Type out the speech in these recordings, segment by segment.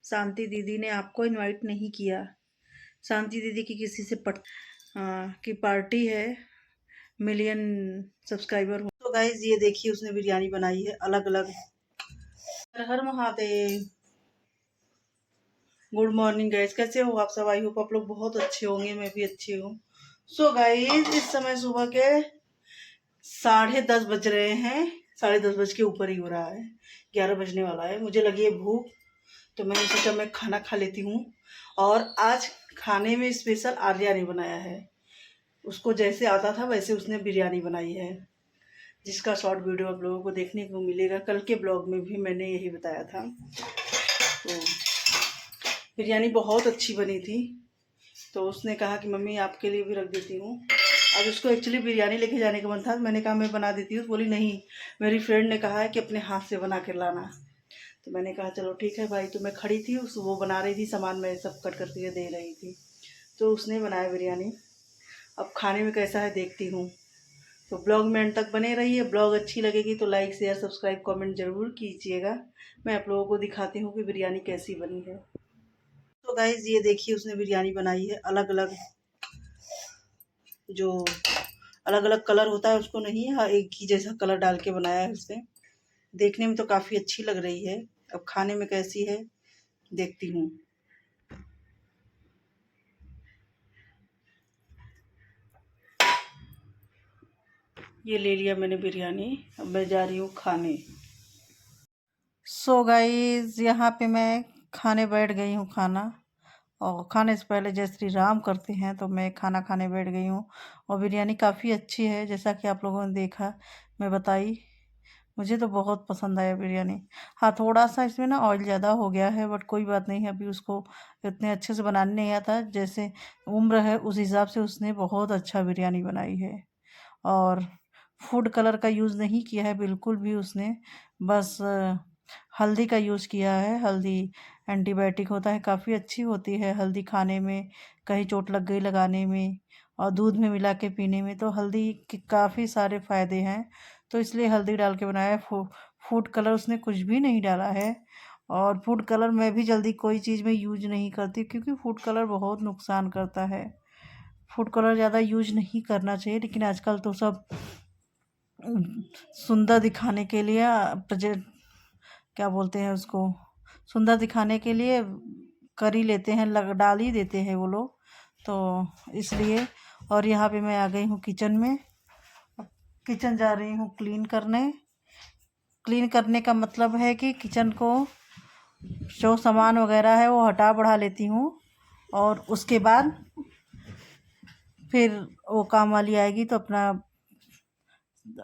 शांति दीदी ने आपको इनवाइट नहीं किया। शांति दीदी की किसी से की पार्टी है, मिलियन सब्सक्राइबर हो। तो गाइज ये देखिए उसने बिरयानी बनाई है अलग अलग। हर हर महादेव। गुड मॉर्निंग गाइज, कैसे हो आप सब? आई होप आप लोग बहुत अच्छे होंगे, मैं भी अच्छी हूँ। सो गाइज इस समय सुबह के 10:30 बज रहे हैं। 10:30 बज के ऊपर ही हो रहा है, 11 बजने वाला है। मुझे लगी है भूख, तो मैंने सोचा मैं खाना खा लेती हूँ। और आज खाने में स्पेशल आलिया ने बनाया है। उसको जैसे आता था वैसे उसने बिरयानी बनाई है, जिसका शॉर्ट वीडियो आप लोगों को देखने को मिलेगा। कल के ब्लॉग में भी मैंने यही बताया था। तो बिरयानी बहुत अच्छी बनी थी, तो उसने कहा कि मम्मी आपके लिए भी रख देती हूँ। अब उसको एक्चुअली बिरयानी लेके जाने का मन था, मैंने कहा मैं बना देती हूँ। तो बोली नहीं, मेरी फ्रेंड ने कहा है कि अपने हाथ से बना कर लाना। तो मैंने कहा चलो ठीक है भाई। तो मैं खड़ी थी, वो बना रही थी, सामान मैं सब कट करके दे रही थी। तो उसने बनाया बिरयानी। अब खाने में कैसा है देखती हूँ। तो ब्लॉग में एंड तक बने रहिए। ब्लॉग अच्छी लगेगी तो लाइक शेयर सब्सक्राइब कमेंट ज़रूर कीजिएगा। मैं आप लोगों को दिखाती हूँ कि बिरयानी कैसी बनी है। तो गाइज़ ये देखिए उसने बिरयानी बनाई है अलग अलग। जो अलग अलग कलर होता है उसको नहीं, हाँ एक ही जैसा कलर डाल के बनाया है उसने। देखने में तो काफ़ी अच्छी लग रही है। अब खाने में कैसी है देखती हूँ। ये ले लिया मैंने बिरयानी, अब मैं जा रही हूँ खाने। सो गाइज यहाँ पे मैं खाने बैठ गई हूँ खाना। और खाने से पहले जय श्री राम करते हैं, तो मैं खाना खाने बैठ गई हूँ। और बिरयानी काफ़ी अच्छी है, जैसा कि आप लोगों ने देखा, मैं बताई। मुझे तो बहुत पसंद आया बिरयानी। हाँ थोड़ा सा इसमें ना ऑयल ज़्यादा हो गया है, बट कोई बात नहीं है। अभी उसको इतने अच्छे से बनाने नहीं आता, जैसे उम्र है उस हिसाब से उसने बहुत अच्छा बिरयानी बनाई है। और फूड कलर का यूज़ नहीं किया है बिल्कुल भी उसने। बस हल्दी का यूज़ किया है। हल्दी एंटीबायोटिक होता है, काफ़ी अच्छी होती है हल्दी खाने में, कहीं चोट लग गई लगाने में, और दूध में मिला के पीने में। तो हल्दी के काफ़ी सारे फ़ायदे हैं, तो इसलिए हल्दी डाल के बनाया है। फूड कलर उसने कुछ भी नहीं डाला है। और फूड कलर मैं भी जल्दी कोई चीज़ में यूज नहीं करती, क्योंकि फूड कलर बहुत नुकसान करता है। फूड कलर ज़्यादा यूज नहीं करना चाहिए, लेकिन आजकल तो सब सुंदर दिखाने के लिए प्रेजेंट क्या बोलते हैं उसको, सुंदर दिखाने के लिए कर ही लेते हैं, लग डाल ही देते हैं वो लोग, तो इसलिए। और यहाँ पे मैं आ गई हूँ किचन में। किचन जा रही हूँ क्लीन करने। क्लीन करने का मतलब है कि किचन को जो सामान वगैरह है वो हटा बढ़ा लेती हूँ, और उसके बाद फिर वो काम वाली आएगी तो अपना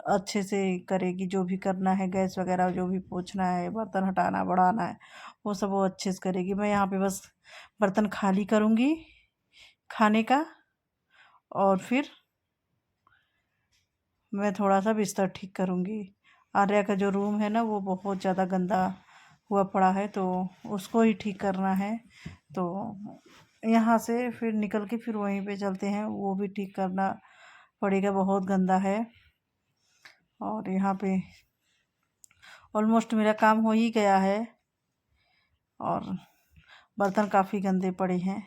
अच्छे से करेगी। जो भी करना है, गैस वगैरह जो भी पोंछना है, बर्तन हटाना बढ़ाना है, वो सब वो अच्छे से करेगी। मैं यहाँ पे बस बर्तन खाली करूँगी खाने का, और फिर मैं थोड़ा सा बिस्तर ठीक करूँगी। आर्या का जो रूम है ना वो बहुत ज़्यादा गंदा हुआ पड़ा है, तो उसको ही ठीक करना है। तो यहाँ से फिर निकल के फिर वहीं पे चलते हैं, वो भी ठीक करना पड़ेगा, बहुत गंदा है। और यहाँ पे ऑलमोस्ट मेरा काम हो ही गया है। और बर्तन काफ़ी गंदे पड़े हैं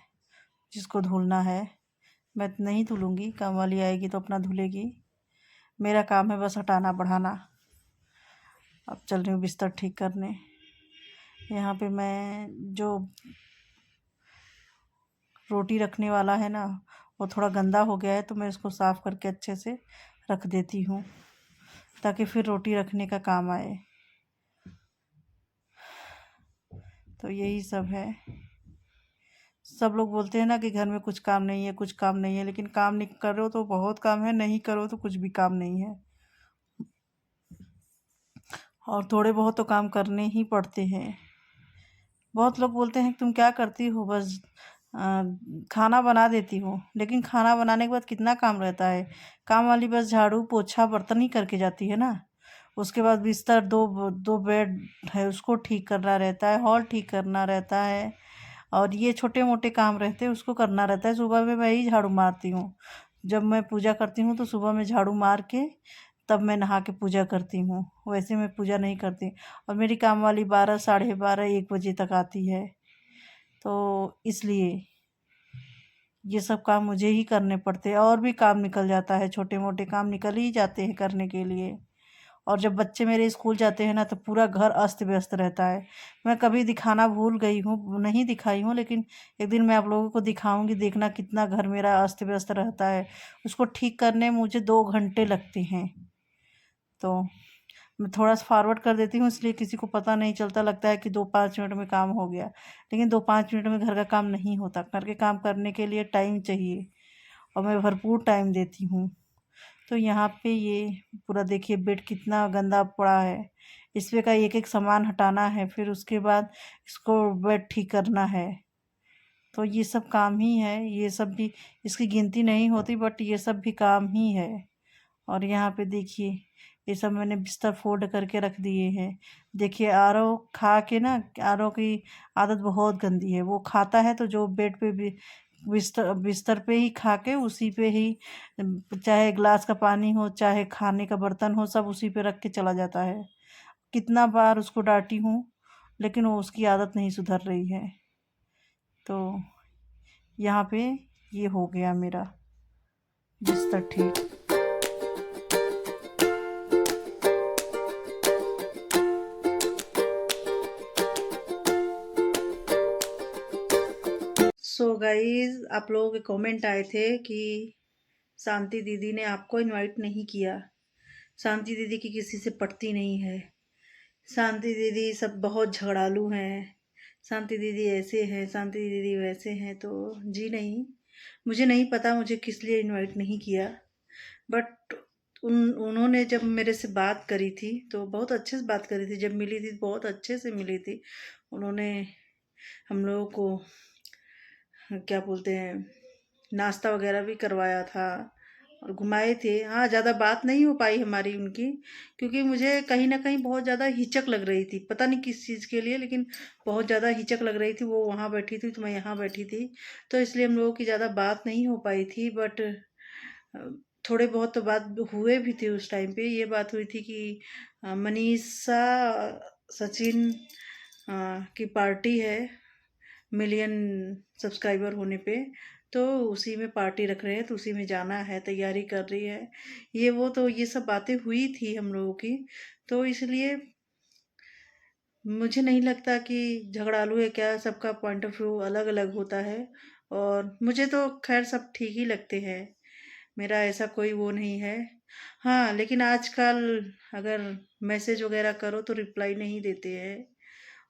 जिसको धुलना है। मैं नहीं धुलूँगी, काम वाली आएगी तो अपना धुलेगी। मेरा काम है बस हटाना बढ़ाना। अब चल रही हूँ बिस्तर ठीक करने। यहाँ पे मैं जो रोटी रखने वाला है ना वो थोड़ा गंदा हो गया है, तो मैं इसको साफ़ करके अच्छे से रख देती हूँ, ताकि फिर रोटी रखने का काम आए। तो यही सब है। सब लोग बोलते हैं ना कि घर में कुछ काम नहीं है, कुछ काम नहीं है, लेकिन काम नहीं करो तो बहुत काम है, नहीं करो तो कुछ भी काम नहीं है। और थोड़े बहुत तो काम करने ही पड़ते हैं। बहुत लोग बोलते हैं कि तुम क्या करती हो, बस खाना बना देती हो, लेकिन खाना बनाने के बाद कितना काम रहता है। काम वाली बस झाड़ू पोछा बर्तन ही करके जाती है ना। उसके बाद बिस्तर, दो दो बेड है उसको ठीक करना रहता है, हॉल ठीक करना रहता है, और ये छोटे मोटे काम रहते हैं उसको करना रहता है। सुबह में मैं ही झाड़ू मारती हूँ। जब मैं पूजा करती हूँ तो सुबह में झाड़ू मार के तब मैं नहा के पूजा करती हूँ, वैसे मैं पूजा नहीं करती। और मेरी काम वाली 12 साढ़े 12 1 बजे तक आती है। तो इसलिए ये सब काम मुझे ही करने पड़ते हैं। और भी काम निकल जाता है, छोटे मोटे काम निकल ही जाते हैं करने के लिए। और जब बच्चे मेरे स्कूल जाते हैं ना तो पूरा घर अस्त व्यस्त रहता है। मैं कभी दिखाना भूल गई हूँ, नहीं दिखाई हूँ, लेकिन एक दिन मैं आप लोगों को दिखाऊंगी, देखना कितना घर मेरा अस्त व्यस्त रहता है। उसको ठीक करने में मुझे 2 घंटे लगते हैं। तो मैं थोड़ा सा फॉरवर्ड कर देती हूँ, इसलिए किसी को पता नहीं चलता, लगता है कि 2-5 मिनट में काम हो गया। लेकिन 2-5 मिनट में घर का काम नहीं होता। घर के काम करने के लिए टाइम चाहिए, और मैं भरपूर टाइम देती हूँ। तो यहाँ पे ये पूरा देखिए, बेड कितना गंदा पड़ा है। इस पे का एक एक सामान हटाना है, फिर उसके बाद इसको बेड ठीक करना है। तो ये सब काम ही है, ये सब भी इसकी गिनती नहीं होती, बट ये सब भी काम ही है। और यहाँ पे देखिए, ये सब मैंने बिस्तर फोल्ड करके रख दिए हैं। देखिए, आरव खा के ना, आरव की आदत बहुत गंदी है। वो खाता है तो जो बेड पे भी बिस्तर बिस्तर पे ही खा के उसी पे ही, चाहे गिलास का पानी हो चाहे खाने का बर्तन हो, सब उसी पे रख के चला जाता है। कितना बार उसको डांटी हूँ, लेकिन वो उसकी आदत नहीं सुधर रही है। तो यहाँ पे ये हो गया मेरा बिस्तर ठीक। सो गाइस, आप लोगों के कमेंट आए थे कि शांति दीदी ने आपको इनवाइट नहीं किया। शांति दीदी की किसी से पटती नहीं है। शांति दीदी सब बहुत झगड़ालू हैं। शांति दीदी ऐसे हैं, शांति दीदी वैसे हैं। तो जी नहीं, मुझे नहीं पता मुझे किस लिए इनवाइट नहीं किया। बट उन्होंने जब मेरे से बात करी थी तो बहुत अच्छे से बात करी थी। जब मिली थी बहुत अच्छे से मिली थी। उन्होंने हम लोगों को क्या बोलते हैं, नाश्ता वगैरह भी करवाया था और घुमाए थे। हाँ, ज़्यादा बात नहीं हो पाई हमारी उनकी, क्योंकि मुझे कहीं ना कहीं बहुत ज़्यादा हिचक लग रही थी, पता नहीं किस चीज़ के लिए, लेकिन बहुत ज़्यादा हिचक लग रही थी। वो वहाँ बैठी थी तो मैं यहाँ बैठी थी, तो इसलिए हम लोगों की ज़्यादा बात नहीं हो पाई थी। बट थोड़े बहुत तो बात हुए भी थे। उस टाइम पे ये बात हुई थी कि मनीषा सचिन की पार्टी है मिलियन सब्सक्राइबर होने पे, तो उसी में पार्टी रख रहे हैं, तो उसी में जाना है, तैयारी कर रही है ये वो। तो ये सब बातें हुई थी हम लोगों की, तो इसलिए मुझे नहीं लगता कि झगड़ालू है क्या। सबका पॉइंट ऑफ व्यू अलग अलग होता है, और मुझे तो खैर सब ठीक ही लगते हैं। मेरा ऐसा कोई वो नहीं है। हाँ, लेकिन आजकल अगर मैसेज वगैरह करो तो रिप्लाई नहीं देते हैं।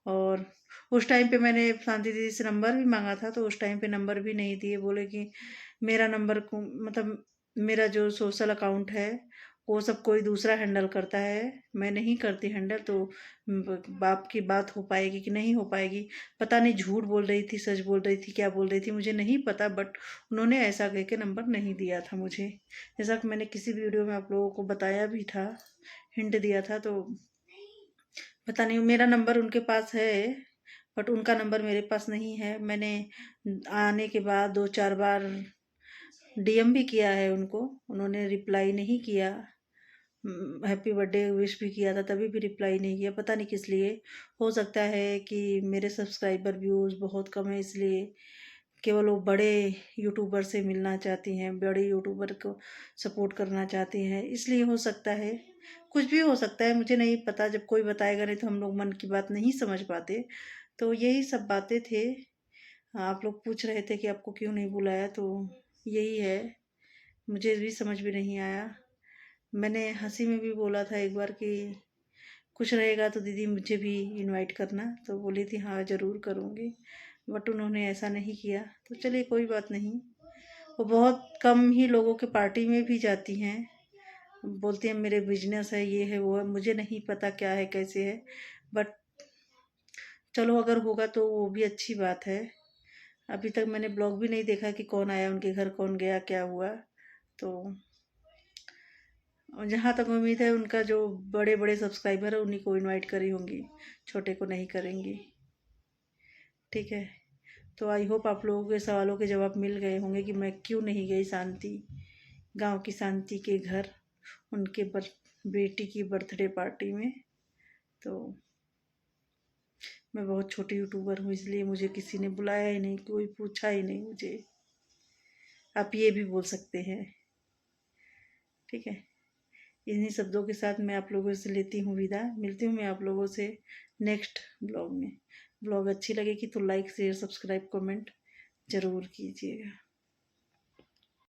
और उस टाइम पे मैंने शांति दीदी से नंबर भी मांगा था, तो उस टाइम पे नंबर भी नहीं दिए। बोले कि मेरा नंबर को मतलब मेरा जो सोशल अकाउंट है वो सब कोई दूसरा हैंडल करता है, मैं नहीं करती हैंडल। तो बाप की बात हो पाएगी कि नहीं हो पाएगी, पता नहीं। झूठ बोल रही थी, सच बोल रही थी, क्या बोल रही थी मुझे नहीं पता, बट उन्होंने ऐसा कह के नंबर नहीं दिया था मुझे। जैसा कि मैंने किसी वीडियो में आप लोगों को बताया भी था, हिंट दिया था। तो पता नहीं, मेरा नंबर उनके पास है बट उनका नंबर मेरे पास नहीं है। मैंने आने के बाद 2-4 बार डीएम भी किया है उनको, उन्होंने रिप्लाई नहीं किया। हैप्पी बर्थडे विश भी किया था, तभी भी रिप्लाई नहीं किया, पता नहीं किस लिए। हो सकता है कि मेरे सब्सक्राइबर व्यूज़ बहुत कम है, इसलिए केवल वो बड़े यूट्यूबर से मिलना चाहती हैं, बड़े यूट्यूबर को सपोर्ट करना चाहती हैं, इसलिए हो सकता है। कुछ भी हो सकता है, मुझे नहीं पता। जब कोई बताएगा नहीं तो हम लोग मन की बात नहीं समझ पाते। तो यही सब बातें थे। आप लोग पूछ रहे थे कि आपको क्यों नहीं बुलाया, तो यही है। मुझे भी समझ में नहीं आया। मैंने हंसी में भी बोला था एक बार कि कुछ रहेगा तो दीदी मुझे भी इनवाइट करना, तो बोली थी हाँ ज़रूर करूँगी। बट उन्होंने ऐसा नहीं किया, तो चलिए कोई बात नहीं। वो बहुत कम ही लोगों के पार्टी में भी जाती हैं, बोलती हैं मेरे बिजनेस है, ये है वो है। मुझे नहीं पता क्या है कैसे है, बट चलो अगर होगा तो वो भी अच्छी बात है। अभी तक मैंने ब्लॉग भी नहीं देखा कि कौन आया उनके घर, कौन गया, क्या हुआ। तो और जहाँ तक उम्मीद है, उनका जो बड़े बड़े सब्सक्राइबर है उन्हीं को इनवाइट करी होंगी, छोटे को नहीं करेंगी। ठीक है, तो आई होप आप लोगों के सवालों के जवाब मिल गए होंगे कि मैं क्यों नहीं गई शांति, गांव की शांति के घर, उनके बेटी की बर्थडे पार्टी में। तो मैं बहुत छोटी यूट्यूबर हूँ, इसलिए मुझे किसी ने बुलाया ही नहीं, कोई पूछा ही नहीं मुझे। आप ये भी बोल सकते हैं। ठीक है, इन्हीं शब्दों के साथ मैं आप लोगों से लेती हूँ विदा। मिलती हूँ मैं आप लोगों से नेक्स्ट ब्लॉग में। ब्लॉग अच्छी लगेगी तो लाइक शेयर सब्सक्राइब कमेंट ज़रूर कीजिएगा।